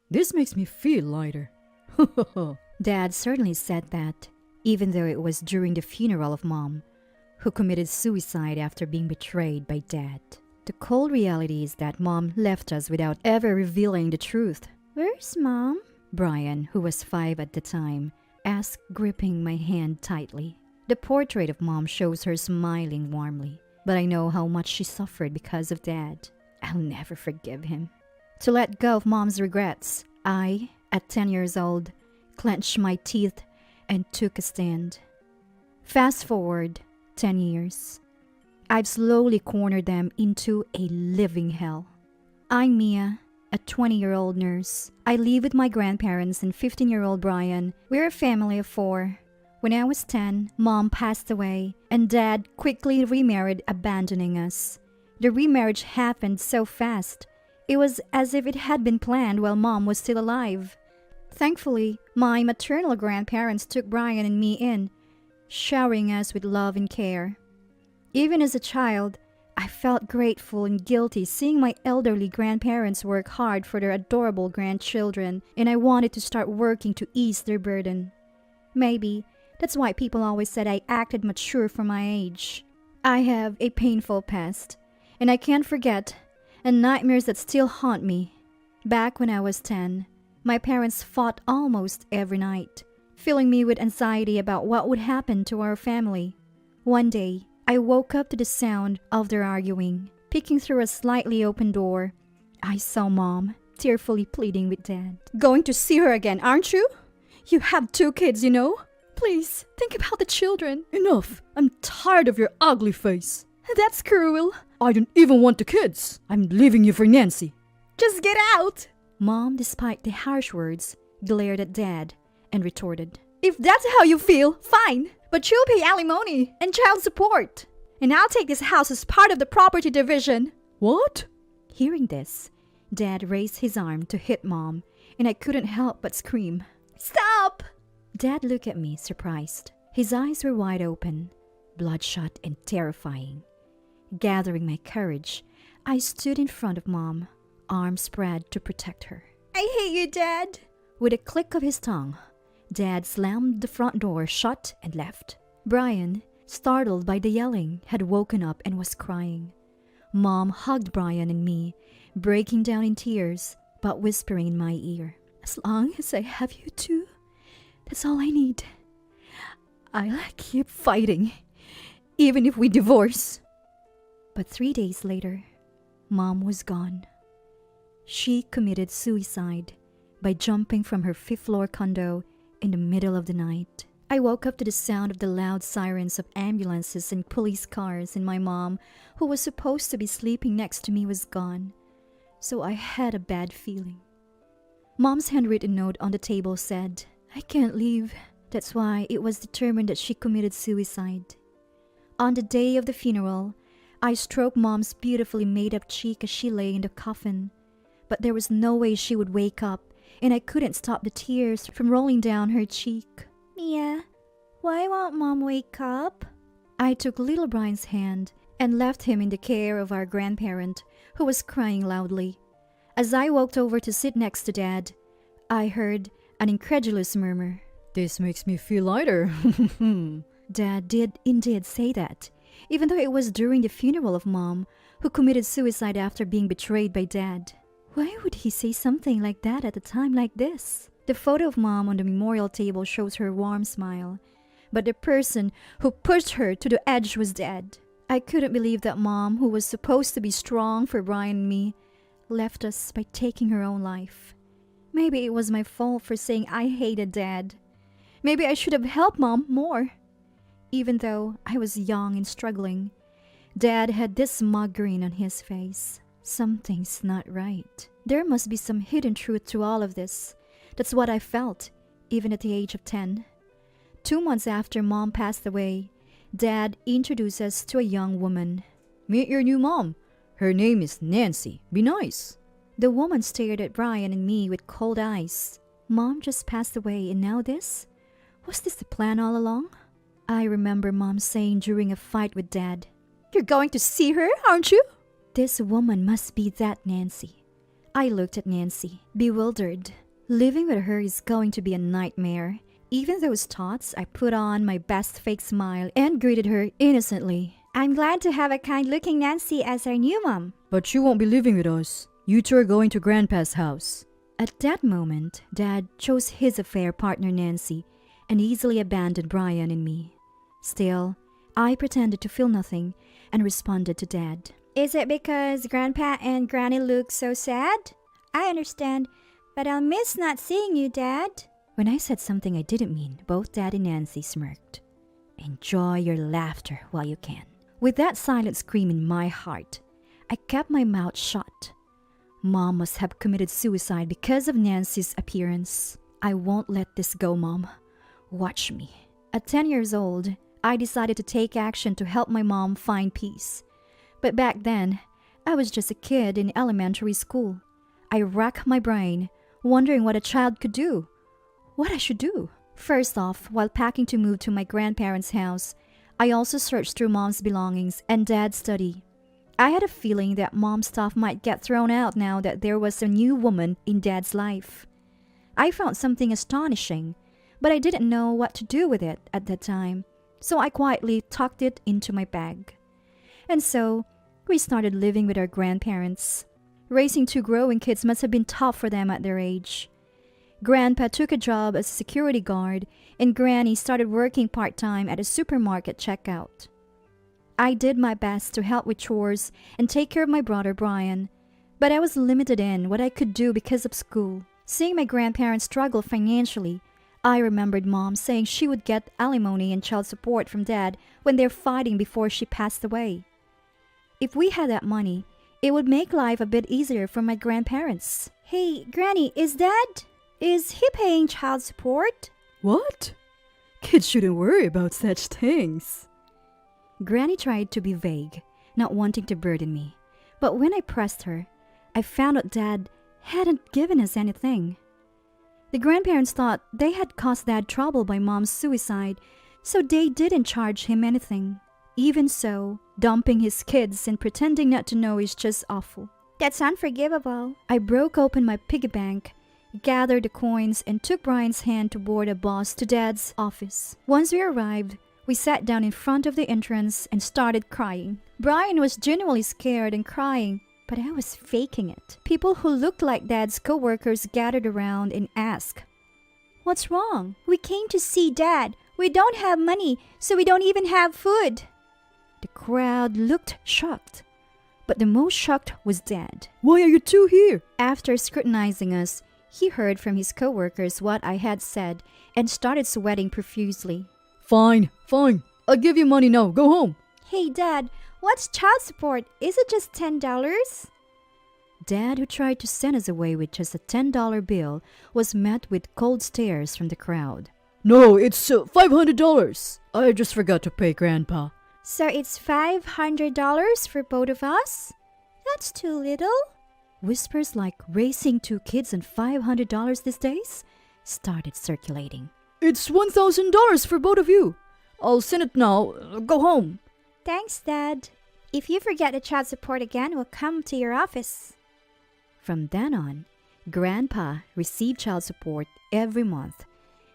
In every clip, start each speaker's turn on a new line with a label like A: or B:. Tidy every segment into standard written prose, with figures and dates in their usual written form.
A: This makes me feel lighter. Dad certainly said that, even though it was during the funeral of Mom, who committed suicide after being betrayed by Dad. The cold reality is that Mom left us without ever revealing the truth. "Where's Mom?" Brian, who was 5 at the time, asked, gripping my hand tightly. The portrait of Mom shows her smiling warmly, but I know how much she suffered because of Dad. I'll never forgive him. To let go of Mom's regrets, I, at 10 years old, clenched my teeth and took a stand. Fast forward 10 years. I've slowly cornered them into a living hell. I'm Mia, a 20-year-old nurse. I live with my grandparents and 15-year-old Brian. We're a family of 4. When I was 10, Mom passed away, and Dad quickly remarried, abandoning us. The remarriage happened so fast. It was as if it had been planned while Mom was still alive. Thankfully, my maternal grandparents took Brian and me in, showering us with love and care. Even as a child, I felt grateful and guilty seeing my elderly grandparents work hard for their adorable grandchildren, and I wanted to start working to ease their burden. Maybe that's why people always said I acted mature for my age. I have a painful past, and I can't forget, and nightmares that still haunt me. Back when I was 10, my parents fought almost every night, filling me with anxiety about what would happen to our family. One day, I woke up to the sound of their arguing. Peeking through a slightly open door, I saw Mom tearfully pleading with Dad. "Going to see her again, aren't you? You have 2 kids, you know. Please, think about the children."
B: Enough! I'm tired of your ugly face.
A: "That's cruel."
B: I don't even want the kids. I'm leaving you for Nancy.
A: "Just get out." Mom, despite the harsh words, glared at Dad and retorted, "If that's how you feel, fine. But you'll pay alimony and child support. And I'll take this house as part of the property division."
B: What?
A: Hearing this, Dad raised his arm to hit Mom, and I couldn't help but scream, "Stop!" Dad looked at me, surprised. His eyes were wide open, bloodshot and terrifying. Gathering my courage, I stood in front of Mom, arms spread to protect her. "I hate you, Dad." With a click of his tongue, Dad slammed the front door shut and left. Brian, startled by the yelling, had woken up and was crying. Mom hugged Brian and me, breaking down in tears, but whispering in my ear, "As long as I have you two, that's all I need. I'll keep fighting, even if we divorce." But 3 days later, Mom was gone. She committed suicide by jumping from her 5th-floor condo in the middle of the night. I woke up to the sound of the loud sirens of ambulances and police cars, and my mom, who was supposed to be sleeping next to me, was gone. So I had a bad feeling. Mom's handwritten note on the table said, "I can't leave." That's why it was determined that she committed suicide. On the day of the funeral, I stroked Mom's beautifully made-up cheek as she lay in the coffin. But there was no way she would wake up, and I couldn't stop the tears from rolling down her cheek. "Mia, why won't Mom wake up?" I took little Brian's hand and left him in the care of our grandparent, who was crying loudly. As I walked over to sit next to Dad, I heard an incredulous murmur.
B: This makes me feel lighter.
A: Dad did indeed say that, even though it was during the funeral of Mom, who committed suicide after being betrayed by Dad. Why would he say something like that at a time like this? The photo of Mom on the memorial table shows her warm smile, but the person who pushed her to the edge was dead. I couldn't believe that Mom, who was supposed to be strong for Brian and me, left us by taking her own life. Maybe it was my fault for saying I hated Dad. Maybe I should have helped Mom more. Even though I was young and struggling, Dad had this smug grin on his face. Something's not right. There must be some hidden truth to all of this. That's what I felt, even at the age of 10. 2 months after Mom passed away, Dad introduced us to a young woman.
B: Meet your new mom. Her name is Nancy. Be nice.
A: The woman stared at Brian and me with cold eyes. Mom just passed away, and now this? Was this the plan all along? I remember Mom saying during a fight with Dad, "You're going to see her, aren't you?" This woman must be that Nancy. I looked at Nancy, bewildered. Living with her is going to be a nightmare. Even those thoughts, I put on my best fake smile and greeted her innocently.
C: I'm glad to have a kind-looking Nancy as our new mom.
B: But you won't be living with us. You two are going to Grandpa's house.
A: At that moment, Dad chose his affair partner Nancy and easily abandoned Brian and me. Still, I pretended to feel nothing and responded to Dad.
C: Is it because Grandpa and Granny look so sad? I understand, but I'll miss not seeing you, Dad.
A: When I said something I didn't mean, both Dad and Nancy smirked. Enjoy your laughter while you can. With that silent scream in my heart, I kept my mouth shut. Mom must have committed suicide because of Nancy's appearance. I won't let this go, Mom. Watch me. At 10 years old, I decided to take action to help my mom find peace. But back then, I was just a kid in elementary school. I racked my brain, wondering what a child could do. What I should do. First off, while packing to move to my grandparents' house, I also searched through Mom's belongings and Dad's study. I had a feeling that Mom's stuff might get thrown out now that there was a new woman in Dad's life. I found something astonishing, but I didn't know what to do with it at that time, so I quietly tucked it into my bag. And so, we started living with our grandparents. Raising two growing kids must have been tough for them at their age. Grandpa took a job as a security guard, and Granny started working part-time at a supermarket checkout. I did my best to help with chores and take care of my brother Brian, but I was limited in what I could do because of school. Seeing my grandparents struggle financially, I remembered Mom saying she would get alimony and child support from Dad when they're fighting before she passed away. If we had that money, it would make life a bit easier for my grandparents.
C: Hey, Granny, is he paying child support?
B: What? Kids shouldn't worry about such things.
A: Granny tried to be vague, not wanting to burden me. But when I pressed her, I found out Dad hadn't given us anything. The grandparents thought they had caused Dad trouble by Mom's suicide, so they didn't charge him anything. Even so, dumping his kids and pretending not to know is just awful.
C: That's unforgivable.
A: I broke open my piggy bank, gathered the coins, and took Brian's hand to board a bus to Dad's office. Once we arrived, we sat down in front of the entrance and started crying. Brian was genuinely scared and crying, but I was faking it. People who looked like Dad's co-workers gathered around and asked,
C: "What's wrong? We came to see Dad. We don't have money, so we don't even have food."
A: The crowd looked shocked, but the most shocked was Dad.
B: Why are you two here?
A: After scrutinizing us, he heard from his co-workers what I had said and started sweating profusely.
B: Fine. I'll give you money now. Go home.
C: Hey, Dad, what's child support? Is it just $10?
A: Dad, who tried to send us away with just a $10 bill, was met with cold stares from the crowd.
B: No, it's $500. I just forgot to pay Grandpa.
C: So it's $500 for both of us? That's too little.
A: Whispers like raising two kids and $500 these days started circulating.
B: It's $1,000 for both of you. I'll send it now. Go home.
C: Thanks, Dad. If you forget the child support again, we'll come to your office.
A: From then on, Grandpa received child support every month.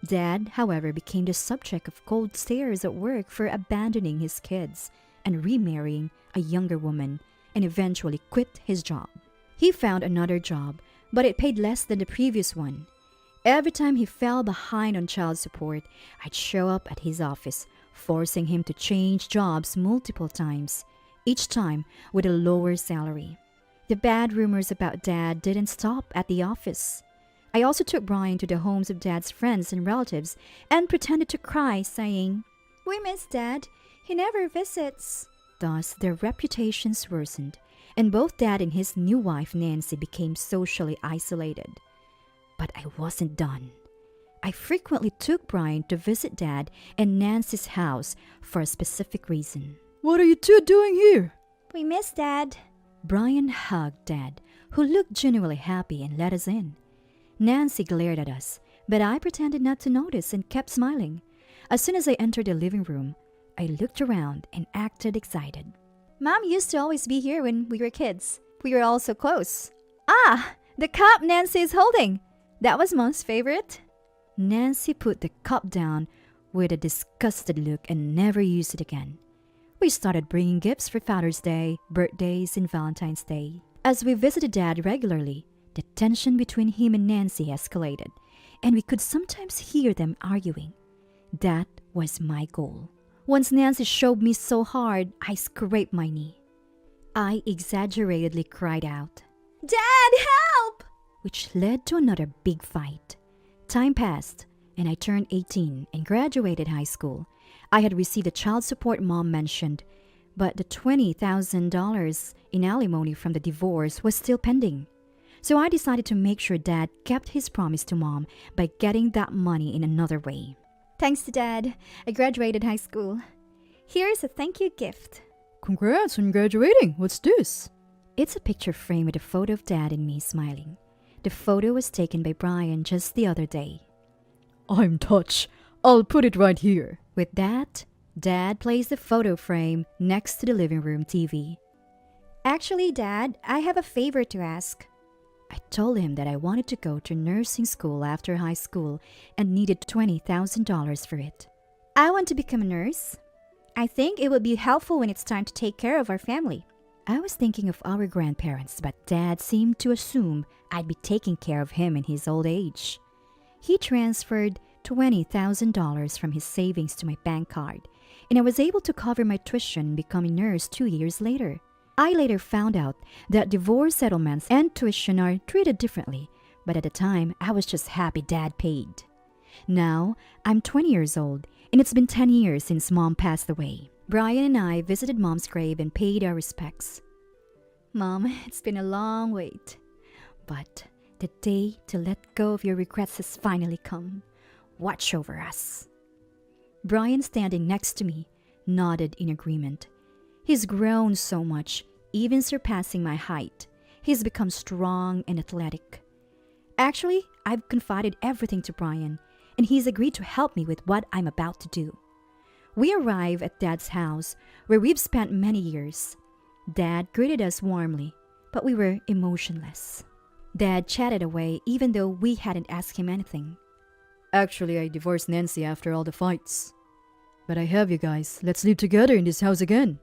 A: Dad, however, became the subject of cold stares at work for abandoning his kids and remarrying a younger woman, and eventually quit his job. He found another job, but it paid less than the previous one. Every time he fell behind on child support, I'd show up at his office, forcing him to change jobs multiple times, each time with a lower salary. The bad rumors about Dad didn't stop at the office. I also took Brian to the homes of Dad's friends and relatives and pretended to cry, saying,
C: "We miss Dad. He never visits."
A: Thus, their reputations worsened, and both Dad and his new wife Nancy became socially isolated. But I wasn't done. I frequently took Brian to visit Dad and Nancy's house for a specific reason.
B: What are you two doing here?
C: We miss Dad.
A: Brian hugged Dad, who looked genuinely happy, and let us in. Nancy glared at us, but I pretended not to notice and kept smiling. As soon as I entered the living room, I looked around and acted excited.
C: Mom used to always be here when we were kids. We were all so close. Ah,
A: The cup Nancy is holding. That was Mom's favorite. Nancy put the cup down with a disgusted look and never used it again. We started bringing gifts for Father's Day, birthdays, and Valentine's Day. As we visited Dad regularly, the tension between him and Nancy escalated, and we could sometimes hear them arguing. That was my goal. Once Nancy shoved me so hard, I scraped my knee. I exaggeratedly cried out, "Dad, help!" which led to another big fight. Time passed, and I turned 18 and graduated high school. I had received the child support Mom mentioned, but the $20,000 in alimony from the divorce was still pending. So I decided to make sure Dad kept his promise to Mom by getting that money in another way. Thanks to Dad, I graduated high school. Here's a thank you gift.
B: Congrats on graduating. What's this?
A: It's a picture frame with a photo of Dad and me smiling. The photo was taken by Brian just the other day.
B: I'm touched. I'll put it right here.
A: With that, Dad placed the photo frame next to the living room TV.
C: Actually, Dad, I have a favor to ask.
A: I told him that I wanted to go to nursing school after high school and needed $20,000 for it.
C: I want to become a nurse. I think it would be helpful when it's time to take care of our family.
A: I was thinking of our grandparents, but Dad seemed to assume I'd be taking care of him in his old age. He transferred $20,000 from his savings to my bank card, and I was able to cover my tuition and become a nurse 2 years later. I later found out that divorce settlements and tuition are treated differently, but at the time, I was just happy Dad paid. Now, I'm 20 years old, and it's been 10 years since Mom passed away. Brian and I visited Mom's grave and paid our respects. Mom, it's been a long wait, but the day to let go of your regrets has finally come. Watch over us. Brian, standing next to me, nodded in agreement. He's grown so much, even surpassing my height. He's become strong and athletic. Actually, I've confided everything to Brian, and he's agreed to help me with what I'm about to do. We arrive at Dad's house, where we've spent many years. Dad greeted us warmly, but we were emotionless. Dad chatted away even though we hadn't asked him anything.
B: Actually, I divorced Nancy after all the fights. But I have you guys. Let's live together in this house again.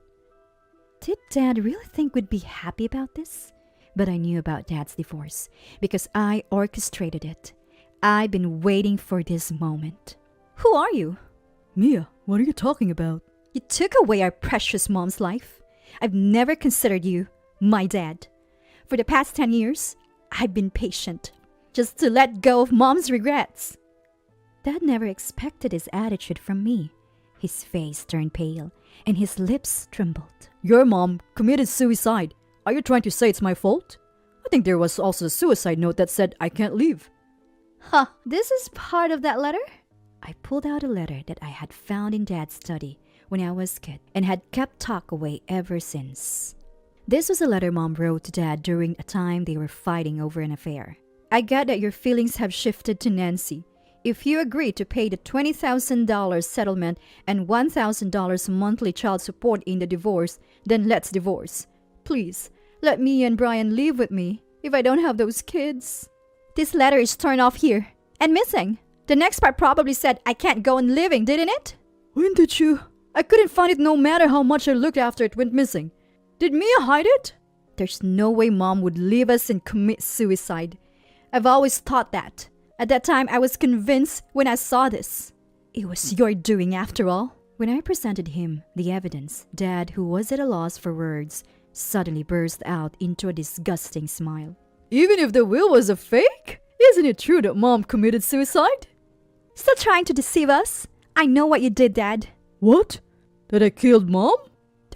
A: Did Dad really think we'd be happy about this? But I knew about Dad's divorce because I orchestrated it. I've been waiting for this moment. Who are you?
B: Mia, what are you talking about?
A: You took away our precious Mom's life. I've never considered you my dad. For the past 10 years, I've been patient, just to let go of Mom's regrets. Dad never expected this attitude from me. His face turned pale, and his lips trembled.
B: Your mom committed suicide. Are you trying to say it's my fault? I think there was also a suicide note that said I can't leave.
A: Huh, this is part of that letter? I pulled out a letter that I had found in Dad's study when I was a kid and had kept tucked away ever since. This was a letter Mom wrote to Dad during a time they were fighting over an affair. I get that your feelings have shifted to Nancy. If you agree to pay the $20,000 settlement and $1,000 monthly child support in the divorce, then let's divorce. Please, let me and Brian live with me if I don't have those kids. This letter is torn off here and missing. The next part probably said I can't go on living, didn't it?
B: When did you? I couldn't find it no matter how much I looked after it went missing. Did Mia hide it?
A: There's no way Mom would leave us and commit suicide. I've always thought that. At that time, I was convinced when I saw this. It was your doing after all. When I presented him the evidence, Dad, who was at a loss for words, suddenly burst out into a disgusting smile.
B: Even if the will was a fake? Isn't it true that Mom committed suicide?
A: Still trying to deceive us? I know what you did, Dad.
B: What? That I killed Mom?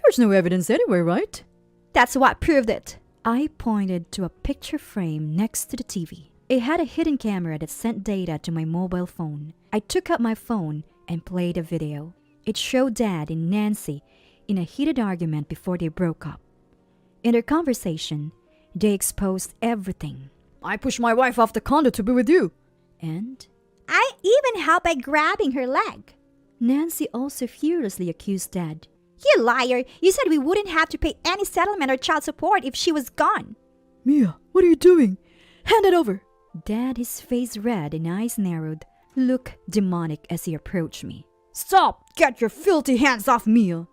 B: There's no evidence anywhere, right?
A: That's what proved it. I pointed to a picture frame next to the TV. It had a hidden camera that sent data to my mobile phone. I took out my phone and played a video. It showed Dad and Nancy in a heated argument before they broke up. In their conversation, they exposed everything.
B: I pushed my wife off the condo to be with you.
A: And
C: I even helped by grabbing her leg.
A: Nancy also furiously accused Dad.
C: You liar! You said we wouldn't have to pay any settlement or child support if she was gone.
B: Mia, what are you doing? Hand it over!
A: Dad, his face red and eyes narrowed, looked demonic as he approached me.
B: Stop! Get your filthy hands off me!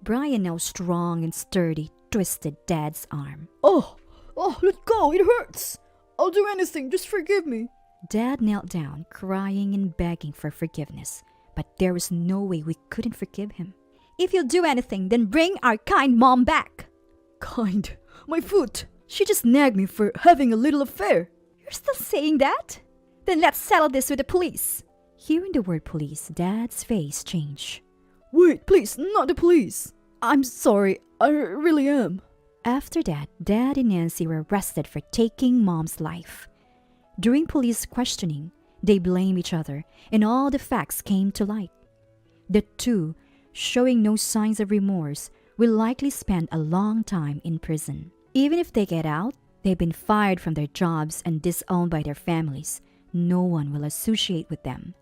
A: Brian, now strong and sturdy, twisted Dad's arm.
B: Oh, let go, it hurts! I'll do anything, just forgive me.
A: Dad knelt down, crying and begging for forgiveness, but there was no way we couldn't forgive him.
C: If you'll do anything, then bring our kind mom back.
B: Kind? My foot! She just nagged me for having a little affair.
C: You're still saying that? Then let's settle this with the police.
A: Hearing the word police, Dad's face changed.
B: Wait, please, not the police. I'm sorry, I really am.
A: After that, Dad and Nancy were arrested for taking Mom's life. During police questioning, they blamed each other and all the facts came to light. The two, showing no signs of remorse, will likely spend a long time in prison. Even if they get out, they've been fired from their jobs and disowned by their families. No one will associate with them.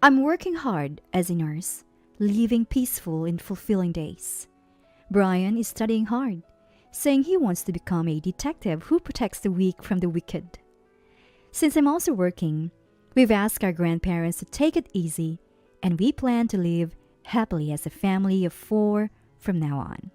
A: I'm working hard as a nurse, living peaceful and fulfilling days. Brian is studying hard, saying he wants to become a detective who protects the weak from the wicked. Since I'm also working, we've asked our grandparents to take it easy, and we plan to live happily as a family of 4 from now on.